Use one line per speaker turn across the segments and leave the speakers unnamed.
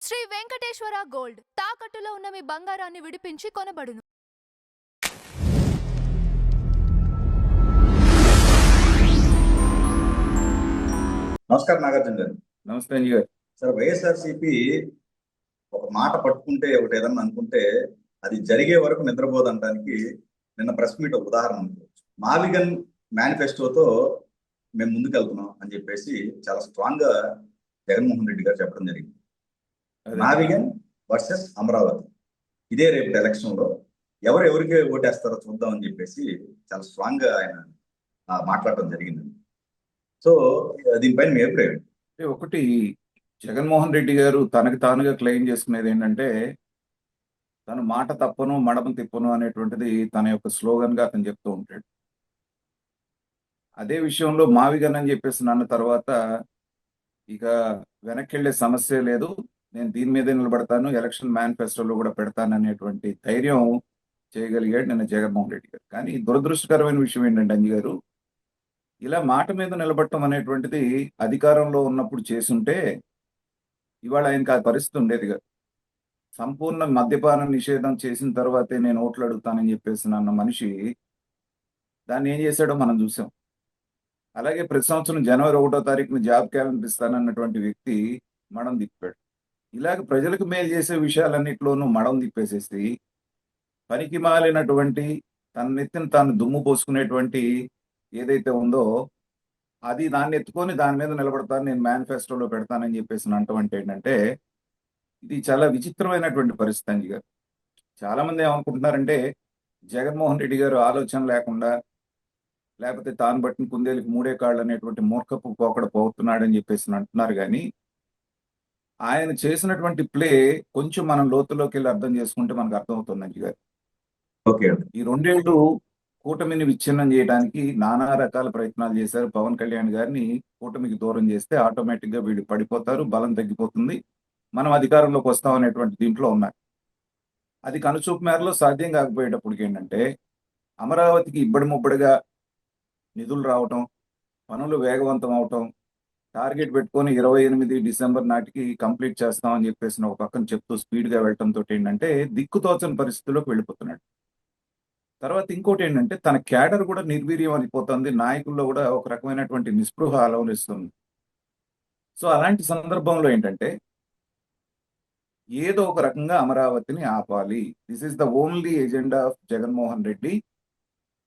Shri Venkateswara gold తాకట్టులో ఉన్న మీ బంగారాన్ని విడిపించి కొనబడును.
నమస్కారం నాగార్జున గారు.
నమస్తే అంజీ గారు.
సార్, వైఎస్ఆర్సీపీ ఒక మాట పట్టుకుంటే ఒకటి ఏదన్నా అనుకుంటే అది జరిగే వరకు నిద్రపోదనడానికి నిన్న ప్రెస్ మీట్ ఒక ఉదాహరణ అనుకోవచ్చు. మావిగన్ మేనిఫెస్టోతో మేము ముందుకెళ్తున్నాం అని చెప్పేసి చాలా స్ట్రాంగ్ గా జగన్మోహన్ రెడ్డి గారు చెప్పడం జరిగింది. మావిగన్ వర్సెస్ అమరావతి, ఇదే రేపు ఎలక్షన్ లో ఎవరికి ఓటేస్తారో చూద్దాం అని చెప్పేసి చాలా స్ట్రాంగ్ గా ఆయన మాట్లాడటం జరిగింది. సో దీనిపైన మీ అభిప్రాయం?
ఒకటి, జగన్మోహన్ రెడ్డి గారు తనకు తానుగా క్లెయిమ్ చేసుకునేది ఏంటంటే తను మాట తప్పను మడమ తిప్పను అనేటువంటిది తన యొక్క స్లోగన్ గా అతను చెప్తూ ఉంటాడు. అదే విషయంలో మావిగన్ అని చెప్పేసి అన్న తర్వాత ఇక వెనక్కి వెళ్లే సమస్య లేదు, నేను దీని మీదే నిలబడతాను, ఎలక్షన్ మేనిఫెస్టోలో కూడా పెడతాను అనేటువంటి ధైర్యం చేయగలిగాడు నిన్న జగన్మోహన్ రెడ్డి గారు. కానీ దురదృష్టకరమైన విషయం ఏంటంటే అంజీ గారు, ఇలా మాట మీద నిలబడటం అనేటువంటిది అధికారంలో ఉన్నప్పుడు చేసుంటే ఇవాళ ఆయనకు ఆ పరిస్థితి ఉండేది కాదు. సంపూర్ణ మద్యపాన నిషేధం చేసిన తర్వాతే నేను ఓట్లు అడుగుతానని చెప్పేసి అన్న మనిషి దాన్ని ఏం చేశాడో మనం చూసాం. అలాగే ప్రతి సంవత్సరం జనవరి 1వ తారీఖున జాబ్ క్యాలెండర్ ఇస్తానన్నటువంటి వ్యక్తి మడం తిప్పాడు. ఇలాగ ప్రజలకు మేలు చేసే విషయాలన్నింటిలోనూ మడం తిప్పేసేసి పనికి మాలినటువంటి తన నెత్తిన తాను దుమ్ము పోసుకునేటువంటి ఏదైతే ఉందో అది దాన్ని ఎత్తుకొని దాని మీద నిలబడతాను, నేను మేనిఫెస్టోలో పెడతానని చెప్పేసి అంటాం అంటే ఏంటంటే ఇది చాలా విచిత్రమైనటువంటి పరిస్థితి అంజీ గారు. చాలా మంది ఏమనుకుంటున్నారంటే జగన్మోహన్ రెడ్డి గారు ఆలోచన లేకుండా లేకపోతే తాను బట్టిన కుందేలకు మూడే కాళ్ళు అనేటువంటి మూర్ఖపు పోకడ పోతున్నాడని చెప్పేసి అంటున్నారు. కానీ ఆయన చేసినటువంటి ప్లే కొంచెం మనం లోతులోకి వెళ్ళి అర్థం చేసుకుంటే మనకు అర్థమవుతుంది అంజీ గారు.
ఓకే,
ఈ 2 ఏళ్ళు కూటమిని విచ్ఛిన్నం చేయడానికి నానా రకాల ప్రయత్నాలు చేశారు. పవన్ కళ్యాణ్ గారిని కూటమికి దూరం చేస్తే ఆటోమేటిక్ గా వీళ్ళు పడిపోతారు, బలం తగ్గిపోతుంది, మనం అధికారంలోకి వస్తాం అనేటువంటి దీంట్లో ఉన్నారు. అది కనుచూపు మేరలో సాధ్యం కాకపోయేటప్పటికి ఏంటంటే అమరావతికి ఇబ్బడి ముబ్బడిగా నిధులు రావటం, పనులు వేగవంతం అవటం, టార్గెట్ పెట్టుకొని 28 డిసెంబర్ నాటికి కంప్లీట్ చేస్తామని చెప్పేసి ఒక పక్కన చెప్తూ స్పీడ్గా వెళ్ళటంతో ఏంటంటే దిక్కుతోచని పరిస్థితుల్లోకి వెళ్ళిపోతున్నాడు. తర్వాత ఇంకోటి ఏంటంటే తన క్యాడర్ కూడా నిర్వీర్యం అయిపోతుంది, నాయకుల్లో కూడా ఒక రకమైనటువంటి నిస్పృహ అలవరిస్తుంది. సో అలాంటి సందర్భంలో ఏంటంటే ఏదో ఒక రకంగా అమరావతిని ఆపాలి, this is the only agenda of Jaganmohan Reddy.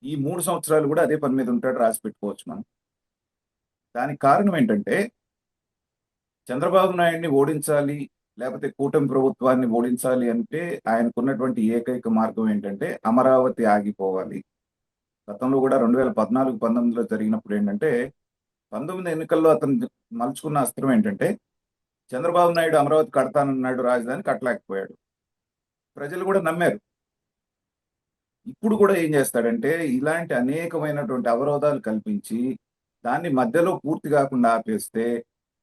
ఈ 3 సంవత్సరాలు కూడా అదే పని మీద ఉంటాడు, రాసి పెట్టుకోవచ్చు మనం. దానికి కారణం ఏంటంటే చంద్రబాబు నాయుడిని ఓడించాలి లేకపోతే కూటమి ప్రభుత్వాన్ని ఓడించాలి అంటే ఆయనకున్నటువంటి ఏకైక మార్గం ఏంటంటే అమరావతి ఆగిపోవాలి. గతంలో కూడా 2014-19లో జరిగినప్పుడు ఏంటంటే 19 ఎన్నికల్లో అతను మలుచుకున్న అస్త్రం ఏంటంటే చంద్రబాబు నాయుడు అమరావతి కడతానన్నాడు, రాజధాని కట్టలేకపోయాడు, ప్రజలు కూడా నమ్మారు. ఇప్పుడు కూడా ఏం చేస్తాడంటే ఇలాంటి అనేకమైనటువంటి అవరోధాలు కల్పించి దాన్ని మధ్యలో పూర్తి కాకుండా ఆపేస్తే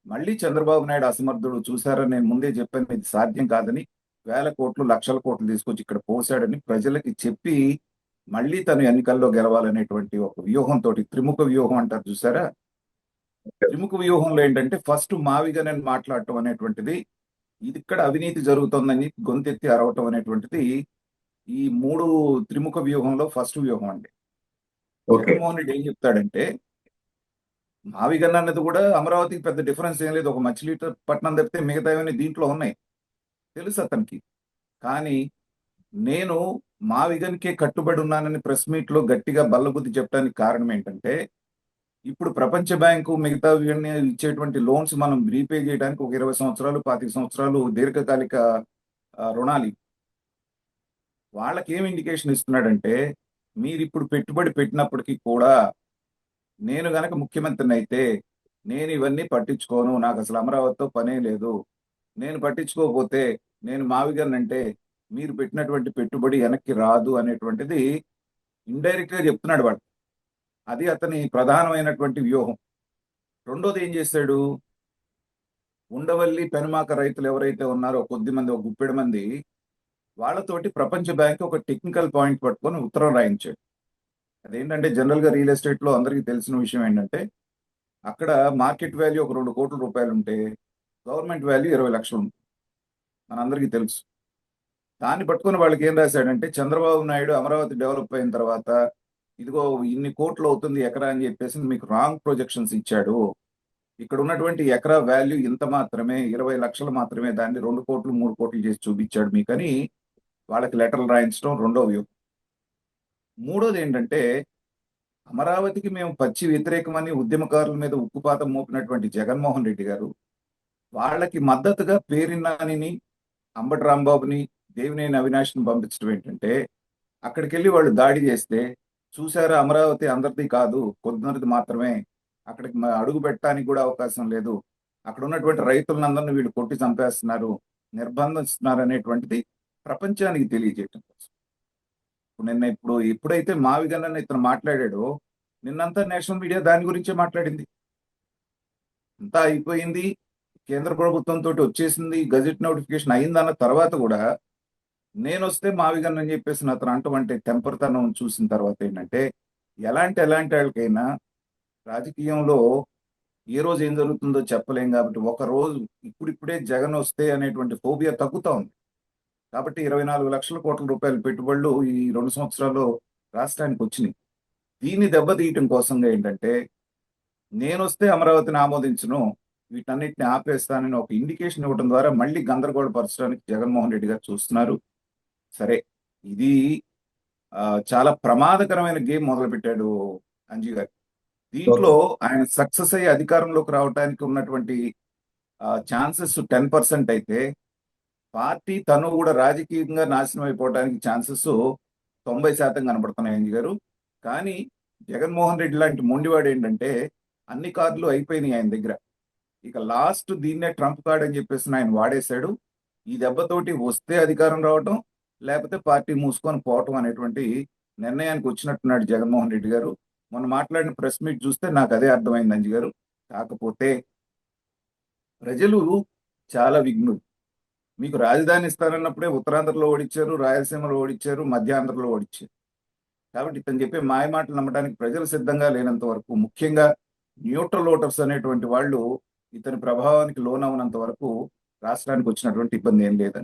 మళ్ళీ చంద్రబాబు నాయుడు అసమర్థుడు, చూసారని నేను ముందే చెప్పాను ఇది సాధ్యం కాదని, వేల కోట్లు లక్షల కోట్లు తీసుకొచ్చి ఇక్కడ పోసాడని ప్రజలకి చెప్పి మళ్ళీ తను ఎన్నికల్లో గెలవాలనేటువంటి ఒక వ్యూహంతో, త్రిముఖ వ్యూహం అంటారు చూసారా, త్రిముఖ వ్యూహంలో ఏంటంటే ఫస్ట్ మావిగన్ మాట్లాడటం అనేటువంటిది, ఇది ఇక్కడ అవినీతి జరుగుతుందని గొంతెత్తి అరవటం అనేటువంటిది ఈ 3 త్రిముఖ వ్యూహంలో ఫస్ట్ వ్యూహం అండి. జగన్మోహన్ రెడ్డి ఏం చెప్తాడంటే మావిగన్ అన్నది కూడా అమరావతికి పెద్ద డిఫరెన్స్ ఏం లేదు, ఒక మచిలీపట్నం తప్పితే మిగతావన్నీ దీంట్లో ఉన్నాయి, తెలుసు అతనికి. కానీ నేను మావిగన్కే కట్టుబడి ఉన్నానని ప్రెస్ మీట్ లో గట్టిగా బల్లబుద్ధి చెప్పడానికి కారణం ఏంటంటే ఇప్పుడు ప్రపంచ బ్యాంకు మిగతా ఇచ్చేటువంటి లోన్స్ మనం రీపే చేయడానికి ఒక 20 సంవత్సరాలు 25 సంవత్సరాలు దీర్ఘకాలిక రుణాలు. వాళ్ళకి ఏం ఇండికేషన్ ఇస్తున్నాడంటే మీరు ఇప్పుడు పెట్టుబడి పెట్టినప్పటికీ కూడా నేను గనక ముఖ్యమంత్రిని అయితే నేను ఇవన్నీ పట్టించుకోను, నాకు అసలు అమరావతితో పనే లేదు, నేను పట్టించుకోకపోతే నేను మావిగన్ అంటే మీరు పెట్టినటువంటి పెట్టుబడి వెనక్కి రాదు అనేటువంటిది ఇండైరెక్ట్ గా చెప్తున్నాడు వాడు. అది అతని ప్రధానమైనటువంటి వ్యూహం. రెండోది ఏం చేశాడు, ఉండవల్లి పెనుమాక రైతులు ఎవరైతే ఉన్నారో కొద్ది మంది, ఒక గుప్పెడు మంది, వాళ్ళతోటి ప్రపంచ బ్యాంక్ ఒక టెక్నికల్ పాయింట్ పట్టుకొని ఉత్తరం రాయించాడు. అదేంటంటే జనరల్ గా రియల్ ఎస్టేట్ లో అందరికీ తెలిసిన విషయం ఏంటంటే అక్కడ మార్కెట్ వాల్యూ ఒక 2 కోట్ల రూపాయలు ఉంటే గవర్నమెంట్ వాల్యూ 20 లక్షలు ఉంటుంది. మనందరికీ తెలుసు. దాన్ని పట్టుకొని వాళ్ళకి ఏం రాశాడంటే, చంద్రబాబు నాయుడు అమరావతి డెవలప్ అయిన తర్వాత ఇదిగో ఇన్ని కోట్లు అవుతుంది ఎకరా అని చెప్పేసి మీకు రాంగ్ ప్రొజెక్షన్స్ ఇచ్చాడు. ఇక్కడ ఉన్నటువంటి ఎకరా వాల్యూ ఇంత మాత్రమే, 20 లక్షలు మాత్రమే, దాన్ని 2 కోట్లు 3 కోట్లు చేసి చూపించాడు మీకని వాళ్ళకి లెటర్లు రాయించడం రెండో వ్యూహం. మూడోది ఏంటంటే, అమరావతికి మేము పచ్చి వ్యతిరేకమని ఉద్యమకారుల మీద ఉక్కుపాతం మోపినటువంటి జగన్మోహన్ రెడ్డి గారు వాళ్ళకి మద్దతుగా పేర్ని నానిని, అంబటి రాంబాబుని, దేవినేని అవినాష్ని పంపించడం ఏంటంటే, అక్కడికి వెళ్ళి వాళ్ళు దాడి చేస్తే, చూసారా అమరావతి అందరిది కాదు, కొందరిది మాత్రమే, అక్కడికి అడుగు పెట్టడానికి కూడా అవకాశం లేదు, అక్కడ ఉన్నటువంటి రైతులందరినీ వీళ్ళు కొట్టి చంపేస్తున్నారు, నిర్బంధిస్తున్నారు అనేటువంటిది ప్రపంచానికి తెలియజేయటం కోసం. ఎప్పుడైతే మావిగన్ ఇతను మాట్లాడాడో, నిన్నంతా నేషనల్ మీడియా దాని గురించే మాట్లాడింది. అంతా అయిపోయింది, కేంద్ర ప్రభుత్వంతో వచ్చేసింది, గజెట్ నోటిఫికేషన్ అయిందన్న తర్వాత కూడా నేను వస్తే మావిగన్ అని చెప్పేసి అతను అంటే టెంపర్తనం చూసిన తర్వాత ఏంటంటే, ఎలాంటి వాళ్ళకైనా రాజకీయంలో ఏ రోజు ఏం జరుగుతుందో చెప్పలేం కాబట్టి, ఒక రోజు ఇప్పుడిప్పుడే జగన్ వస్తే అనేటువంటి ఫోబియా తగ్గుతా ఉంది. కాబట్టి 24 లక్షల కోట్ల రూపాయల పెట్టుబడులు ఈ 2 సంవత్సరాల్లో రాష్ట్రానికి వచ్చినాయి. దీన్ని దెబ్బతీయటం కోసంగా ఏంటంటే, నేను వస్తే అమరావతిని ఆమోదించను, వీటన్నిటిని ఆపేస్తానని ఒక ఇండికేషన్ ఇవ్వడం ద్వారా మళ్ళీ గందరగోళపరచడానికి జగన్మోహన్ రెడ్డి గారు చూస్తున్నారు. సరే, ఇది చాలా ప్రమాదకరమైన గేమ్ మొదలుపెట్టాడు అంజీ గారు. దీంట్లో ఆయన సక్సెస్ అయ్యి అధికారంలోకి రావడానికి ఉన్నటువంటి ఛాన్సెస్ 10% అయితే, పార్టీ తను కూడా రాజకీయంగా నాశనం అయిపోవడానికి ఛాన్సెస్ 90% కనబడుతున్నాయి అంజీ గారు. కానీ జగన్మోహన్ రెడ్డి లాంటి మొండివాడు ఏంటంటే, అన్ని కార్డులు అయిపోయినాయి ఆయన దగ్గర, ఇక లాస్ట్ దీన్నే ట్రంప్ కార్డ్ అని చెప్పేసి ఆయన వాడేశాడు. ఈ దెబ్బతోటి వస్తే అధికారం రావటం, లేకపోతే పార్టీ మూసుకొని పోవటం అనేటువంటి నిర్ణయానికి వచ్చినట్టున్నాడు జగన్మోహన్ రెడ్డి గారు. మొన్న మాట్లాడిన ప్రెస్ మీట్ చూస్తే నాకు అదే అర్థమైంది అంజీ గారు. కాకపోతే ప్రజలు చాలా విఘ్నులు. మీకు రాజధాని ఇస్తారన్నప్పుడే ఉత్తరాంధ్రలో ఓడించారు, రాయలసీమలో ఓడించారు, మధ్యాంధ్రలో ఓడించారు. కాబట్టి ఇతను చెప్పే మాయ మాటలు నమ్మడానికి ప్రజలు సిద్ధంగా లేనంత వరకు, ముఖ్యంగా న్యూట్రల్ ఓటర్స్ అనేటువంటి వాళ్ళు ఇతని ప్రభావానికి లోనవునంత వరకు రాష్ట్రానికి వచ్చినటువంటి ఇబ్బంది ఏం లేదని